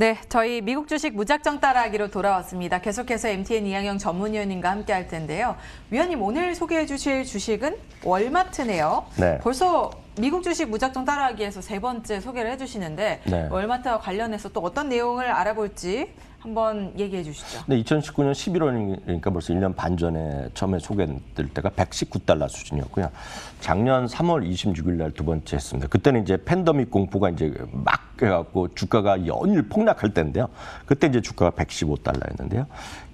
네, 저희 미국 주식 무작정 따라하기로 돌아왔습니다. 계속해서 MTN 이항영 전문위원님과 함께 할 텐데요. 위원님, 오늘 소개해 주실 주식은 월마트네요. 네. 벌써 미국 주식 무작정 따라하기에서 세 번째 소개를 해주시는데 네. 월마트와 관련해서 또 어떤 내용을 알아볼지 한번 얘기해 주시죠. 네, 2019년 11월이니까 벌써 1년 반 전에 처음에 소개될 때가 119달러 수준이었고요. 작년 3월 26일 날 두 번째 했습니다. 그때는 이제 팬데믹 공포가 이제 막 해갖고 주가가 연일 폭락할 때인데요. 그때 이제 주가가 115달러였는데요.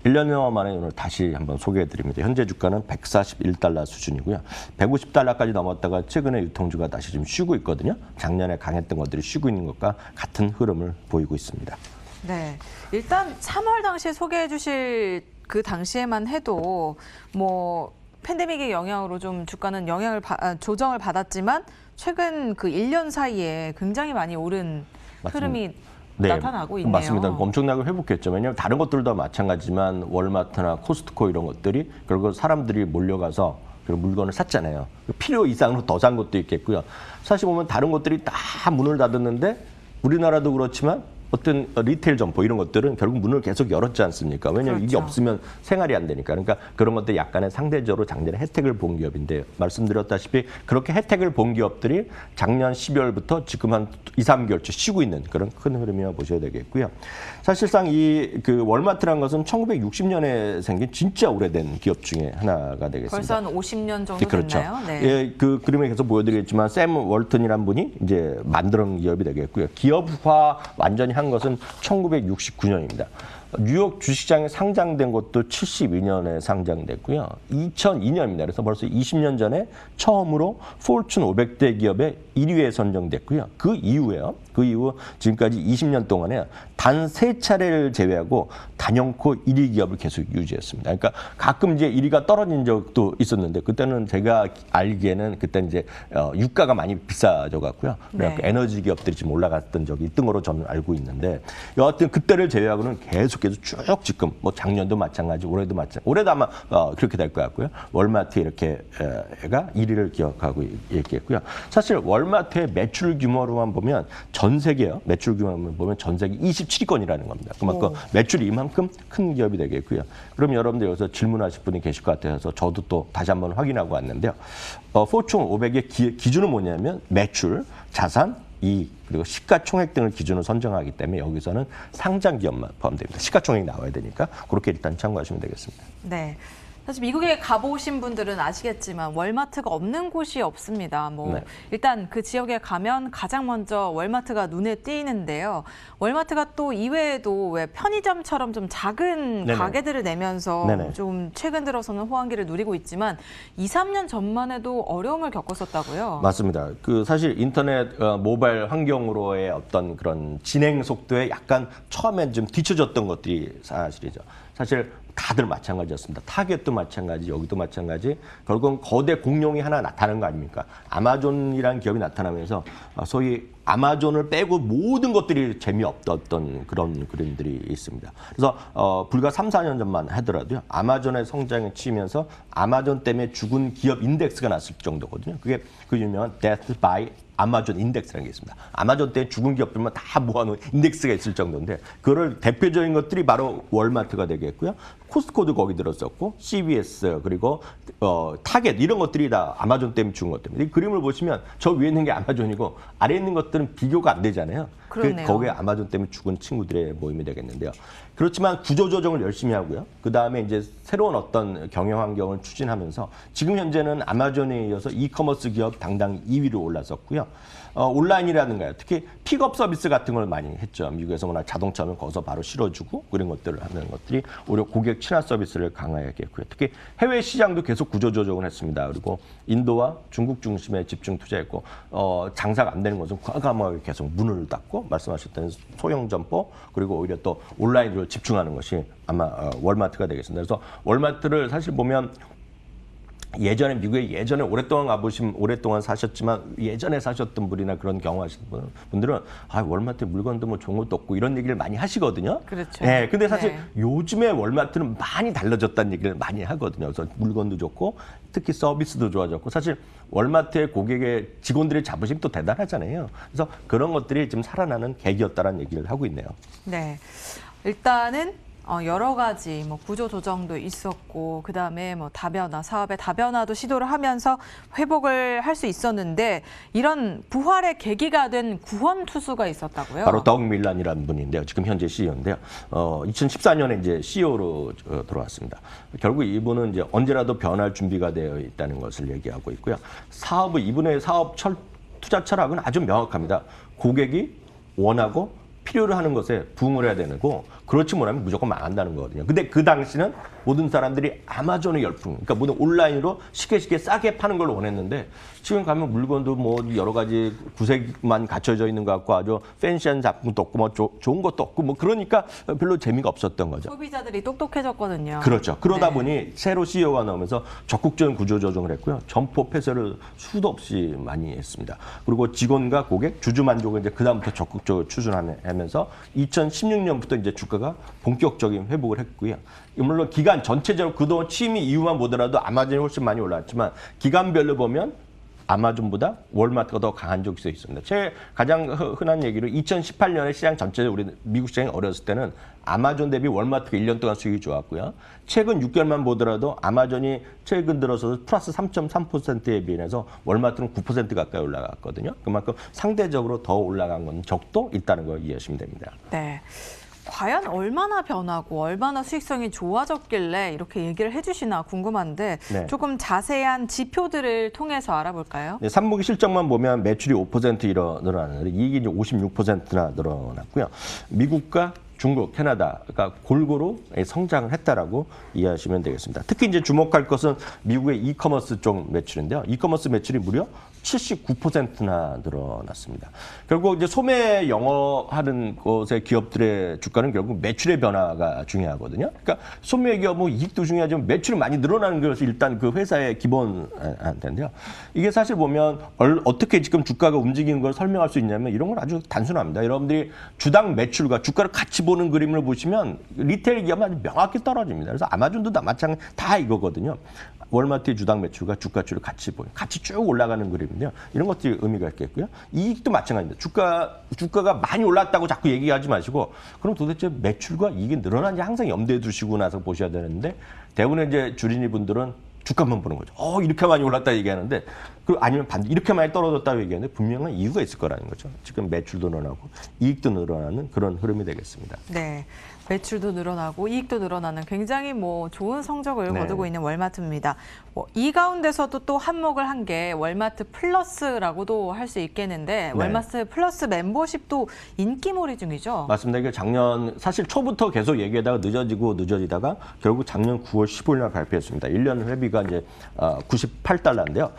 1년여 만에 오늘 다시 한번 소개해 드립니다. 현재 주가는 141달러 수준이고요. 150달러까지 넘었다가 최근에 유통주가 다시 좀 쉬고 있거든요. 작년에 강했던 것들이 쉬고 있는 것과 같은 흐름을 보이고 있습니다. 네, 일단 3월 당시에 소개해 주실 그 당시에만 해도 뭐 팬데믹의 영향으로 좀 주가는 조정을 받았지만 최근 그 1년 사이에 굉장히 많이 오른 흐름이 나타나고 있네요. 맞습니다. 엄청나게 회복했죠. 왜냐하면 다른 것들도 마찬가지지만 월마트나 코스트코 이런 것들이 결국 사람들이 몰려가서 그런 물건을 샀잖아요. 필요 이상으로 더 산 것도 있겠고요. 사실 보면 다른 것들이 다 문을 닫았는데 우리나라도 그렇지만 어떤 리테일 점포 이런 것들은 결국 문을 계속 열었지 않습니까? 왜냐하면 이게 없으면 생활이 안 되니까. 그러니까 그런 것들 약간의 상대적으로 작년에 혜택을 본 기업인데 말씀드렸다시피 그렇게 혜택을 본 기업들이 작년 12월부터 지금 한 2, 3개월째 쉬고 있는 그런 큰 흐름이라고 보셔야 되겠고요. 사실상 이 그 월마트라는 것은 1960년에 생긴 진짜 오래된 기업 중에 하나가 되겠습니다. 벌써 한 50년 정도 그렇죠. 됐나요? 네. 예, 그 그림에 계속 보여드리겠지만 샘 월튼이란 분이 이제 만드는 기업이 되겠고요. 기업화 완전히 한 것은 1969년입니다. 뉴욕 주식시장에 상장된 것도 72년에 상장됐고요. 2002년입니다. 그래서 벌써 20년 전에 처음으로 포춘 500대 기업의 1위에 선정됐고요. 그 이후 지금까지 20년 동안에 단 3차례를 제외하고 단연코 1위 기업을 계속 유지했습니다. 그러니까 가끔 이제 1위가 떨어진 적도 있었는데 그때는 제가 알기에는 그때 이제 유가가 많이 비싸져 갖고요. 네. 에너지 기업들이 좀 올라갔던 적이 있던 거로 저는 알고 있는데 여하튼 그때를 제외하고는 계속해서 쭉 지금 뭐 작년도 마찬가지, 올해도 아마 그렇게 될 것 같고요. 월마트 이렇게 가 1위를 기억하고 있겠고요. 사실 월마트의 매출 규모로만 보면 전 세계요. 매출 규모만 보면 전 세계 27위권이라는 겁니다. 그만큼 매출이 이만큼 큰 기업이 되겠고요. 그럼 여러분들 여기서 질문하실 분이 계실 것 같아서 저도 또 다시 한번 확인하고 왔는데요. 포춘 500의 기준은 뭐냐면 매출, 자산, 이익, 그리고 시가총액 등을 기준으로 선정하기 때문에 여기서는 상장 기업만 포함됩니다. 시가총액이 나와야 되니까 그렇게 일단 참고하시면 되겠습니다. 네. 사실 미국에 가보신 분들은 아시겠지만 월마트가 없는 곳이 없습니다. 네. 일단 그 지역에 가면 가장 먼저 월마트가 눈에 띄는데요. 월마트가 또 이외에도 왜 편의점처럼 좀 작은 네네. 가게들을 내면서 네네. 좀 최근 들어서는 호황기를 누리고 있지만 2, 3년 전만 해도 어려움을 겪었었다고요. 맞습니다. 그 사실 인터넷 모바일 환경으로의 어떤 그런 진행 속도에 약간 처음엔 좀 뒤처졌던 것들이 사실이죠. 사실 다들 마찬가지였습니다. 타겟도 마찬가지, 여기도 마찬가지. 결국은 거대 공룡이 하나 나타나는 거 아닙니까? 아마존이라는 기업이 나타나면서 소위 아마존을 빼고 모든 것들이 재미없었던 그런 그림들이 있습니다. 그래서 불과 3, 4년 전만 하더라도요. 아마존의 성장에 치면서 아마존 때문에 죽은 기업 인덱스가 났을 정도거든요. 그게 그 유명한 Death by 아마존 인덱스라는 게 있습니다. 아마존 때 죽은 기업들만 다 모아놓은 인덱스가 있을 정도인데 그걸 대표적인 것들이 바로 월마트가 되겠고요. 코스트코도 거기 들었었고 CVS 그리고 타겟 이런 것들이 다 아마존 때문에 죽은 것들입니다. 이 그림을 보시면 저 위에 있는 게 아마존이고 아래에 있는 것들은 비교가 안 되잖아요. 그러네요. 거기에 아마존 때문에 죽은 친구들의 모임이 되겠는데요. 그렇지만 구조조정을 열심히 하고요. 그다음에 이제 새로운 어떤 경영 환경을 추진하면서 지금 현재는 아마존에 이어서 이커머스 기업 당당 2위로 올라섰고요. 온라인이라든가요. 특히 픽업 서비스 같은 걸 많이 했죠. 미국에서 워낙 자동차면 거기서 바로 실어주고 그런 것들을 하는 것들이 오히려 고객 친화 서비스를 강화했겠고요. 특히 해외 시장도 계속 구조조정을 했습니다. 그리고 인도와 중국 중심에 집중 투자했고 장사가 안 되는 것은 과감하게 계속 문을 닫고 말씀하셨던 소형 점포 그리고 오히려 또 온라인으로 집중하는 것이 아마 월마트가 되겠습니다. 그래서 월마트를 사실 보면 예전에 미국에 예전에 오랫동안 사셨지만 예전에 사셨던 분이나 그런 경험하시는 분들은 월마트 물건도 뭐 좋은 것도 없고 이런 얘기를 많이 하시거든요. 그렇죠. 네, 근데 사실 네. 요즘에 월마트는 많이 달라졌다는 얘기를 많이 하거든요. 그래서 물건도 좋고 특히 서비스도 좋아졌고 사실 월마트의 고객의 직원들의 자부심이 또 대단하잖아요. 그래서 그런 것들이 지금 살아나는 계기였다라는 얘기를 하고 있네요. 네. 일단은 여러 가지 뭐 구조 조정도 있었고 그다음에 뭐 다변화, 사업의 다변화도 시도를 하면서 회복을 할 수 있었는데 이런 부활의 계기가 된 구원 투수가 있었다고요? 바로 더욱 밀란이라는 분인데요. 지금 현재 CEO인데요. 2014년에 이제 CEO로 들어왔습니다. 결국 이분은 이제 언제라도 변할 준비가 되어 있다는 것을 얘기하고 있고요. 이분의 사업 투자 철학은 아주 명확합니다. 고객이 원하고 필요로 하는 것에 부응을 해야 되는 거고 그렇지 못하면 무조건 망한다는 거거든요. 근데 그 당시는 모든 사람들이 아마존의 열풍, 그러니까 모든 온라인으로 쉽게 싸게 파는 걸 원했는데 지금 가면 물건도 뭐 여러 가지 구색만 갖춰져 있는 것 같고 아주 팬시한 작품도 없고 뭐 좋은 것도 없고 뭐 그러니까 별로 재미가 없었던 거죠. 소비자들이 똑똑해졌거든요. 그렇죠. 그러다 네. 보니 새로 CEO가 나오면서 적극적인 구조 조정을 했고요. 점포 폐쇄를 수도 없이 많이 했습니다. 그리고 직원과 고객, 주주 만족을 이제 그다음부터 적극적으로 추진하면서 2016년부터 이제 주가가 본격적인 회복을 했고요. 물론 기간 전체적으로 그동안 취임 이후만 보더라도 아마존이 훨씬 많이 올랐지만 기간별로 보면 아마존보다 월마트가 더 강한 적이 있습니다. 제 가장 흔한 얘기로 2018년에 시장 전체적으로 우리 미국 시장이 어렸을 때는 아마존 대비 월마트가 1년 동안 수익이 좋았고요. 최근 6개월만 보더라도 아마존이 최근 들어서 플러스 3.3%에 비해서 월마트는 9% 가까이 올라갔거든요. 그만큼 상대적으로 더 올라간 건 적도 있다는 걸 이해하시면 됩니다. 네. 과연 얼마나 변하고 얼마나 수익성이 좋아졌길래 이렇게 얘기를 해주시나 궁금한데 네. 조금 자세한 지표들을 통해서 알아볼까요? 네, 3분기 실적만 보면 매출이 5% 늘어나는데 이익이 이제 56%나 늘어났고요. 미국과 중국, 캐나다가 골고루 성장을 했다라고 이해하시면 되겠습니다. 특히 이제 주목할 것은 미국의 이커머스 쪽 매출인데요. 이커머스 매출이 무려 79%나 늘어났습니다. 결국 이제 소매 영어하는 곳의 기업들의 주가는 결국 매출의 변화가 중요하거든요. 그러니까 소매 기업은 이익도 중요하지만 매출이 많이 늘어나는 것이 일단 그 회사의 기본 한테인데요. 이게 사실 보면 어떻게 지금 주가가 움직이는 걸 설명할 수 있냐면 이런 건 아주 단순합니다. 여러분들이 주당 매출과 주가를 같이 보는 그림을 보시면 리테일 기업은 아주 명확히 떨어집니다. 그래서 아마존도 다 마찬가지 다 이거거든요. 월마트의 주당 매출과 주가추를 같이 쭉 올라가는 그림인데요. 이런 것들이 의미가 있겠고요. 이익도 마찬가지입니다. 주가가 많이 올랐다고 자꾸 얘기하지 마시고 그럼 도대체 매출과 이익이 늘어난지 항상 염두에 두시고 나서 보셔야 되는데 대부분의 이제 주린이 분들은 주가만 보는 거죠. 이렇게 많이 올랐다 얘기하는데 아니면 이렇게 많이 떨어졌다고 얘기하는데 분명한 이유가 있을 거라는 거죠. 지금 매출도 늘어나고 이익도 늘어나는 그런 흐름이 되겠습니다. 네. 매출도 늘어나고 이익도 늘어나는 굉장히 뭐 좋은 성적을 네. 거두고 있는 월마트입니다. 이 가운데서도 또 한몫을 한 게 월마트 플러스라고도 할 수 있겠는데 네. 월마트 플러스 멤버십도 인기몰이 중이죠. 맞습니다. 이게 작년 사실 초부터 계속 얘기하다가 늦어지다가 결국 작년 9월 15일 날 발표했습니다. 1년 회비가 이제 98달러인데요.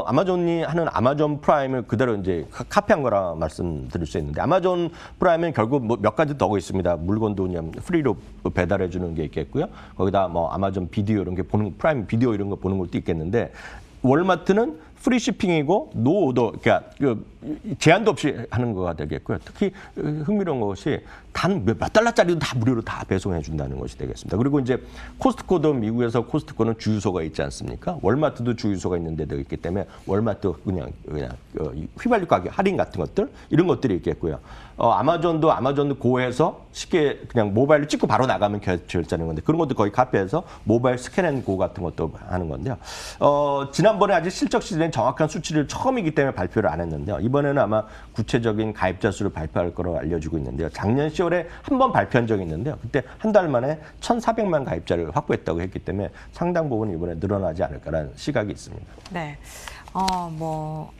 아마존이 하는 아마존 프라임을 그대로 이제 카피한 거라 말씀드릴 수 있는데 아마존 프라임은 결국 뭐 몇 가지 더 있습니다. 물건도 그냥 프리로 배달해 주는 게 있겠고요. 거기다 뭐 아마존 비디오 이런 게 보는 프라임 비디오 이런 거 보는 것도 있겠는데 월마트는 프리 shipping이고 노 오더 그러니까 제한도 없이 하는 거가 되겠고요. 특히 흥미로운 것이 단 몇 달러짜리도 다 무료로 다 배송해 준다는 것이 되겠습니다. 그리고 이제 코스트코도 미국에서 코스트코는 주유소가 있지 않습니까? 월마트도 주유소가 있는 데도 있기 때문에 월마트 그냥 휘발유 가격 할인 같은 것들 이런 것들이 있겠고요. 아마존도 고해서 쉽게 그냥 모바일로 찍고 바로 나가면 결제하는 건데 그런 것도 거의 카페에서 모바일 스캔앤고 같은 것도 하는 건데요. 지난번에 아직 실적 시즌에 정확한 수치를 처음이기 때문에 발표를 안 했는데요. 이번에는 아마 구체적인 가입자 수를 발표할 거로 알려지고 있는데요. 작년 10월에 한 번 발표한 적이 있는데요. 그때 한 달 만에 1,400만 가입자를 확보했다고 했기 때문에 상당 부분 이번에 늘어나지 않을까라는 시각이 있습니다. 네. 뭐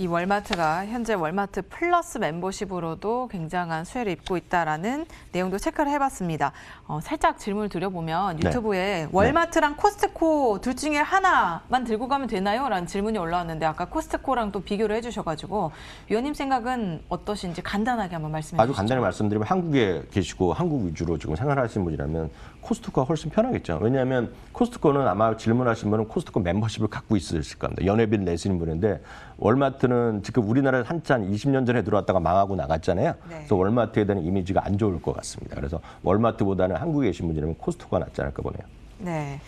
이 월마트가 현재 월마트 플러스 멤버십으로도 굉장한 수혜를 입고 있다라는 내용도 체크를 해봤습니다. 살짝 질문을 드려보면 네. 유튜브에 월마트랑 코스트코 둘 중에 하나만 들고 가면 되나요? 라는 질문이 올라왔는데 아까 코스트코랑 또 비교를 해주셔가지고 위원님 생각은 어떠신지 간단하게 한번 말씀해 주시죠. 아주 간단히 말씀드리면 한국에 계시고 한국 위주로 지금 생활하시는 분이라면 코스트코가 훨씬 편하겠죠. 왜냐하면 코스트코는 아마 질문하신 분은 코스트코 멤버십을 갖고 있으실 겁니다. 연회비를 내시는 분인데 월마트는 지금 우리나라에 한참 20년 전에 들어왔다가 망하고 나갔잖아요. 네. 그래서 월마트에 대한 이미지가 안 좋을 것 같습니다. 그래서 월마트보다는 한국에 계신 분이라면 코스트코가 낫지 않을까 보네요. 네,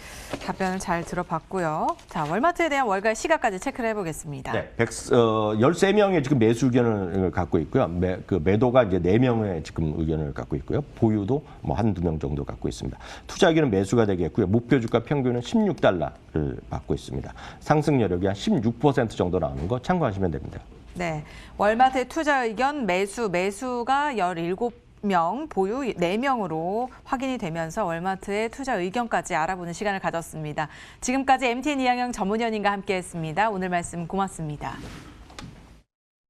답변을 잘 들어봤고요. 자, 월마트에 대한 월가의 시가까지 체크를 해보겠습니다. 네, 13명의 지금 매수 의견을 갖고 있고요. 매도가 이제 4명의 지금 의견을 갖고 있고요. 보유도 뭐 한두 명 정도 갖고 있습니다. 투자 의견은 매수가 되겠고요. 목표 주가 평균은 16달러를 받고 있습니다. 상승 여력이 한 16% 정도 나오는 거 참고하시면 됩니다. 네, 월마트의 투자 의견 매수가 17명, 보유 4명으로 확인이 되면서 월마트의 투자 의견까지 알아보는 시간을 가졌습니다. 지금까지 MTN 이항영 전문위원님과 함께했습니다. 오늘 말씀 고맙습니다.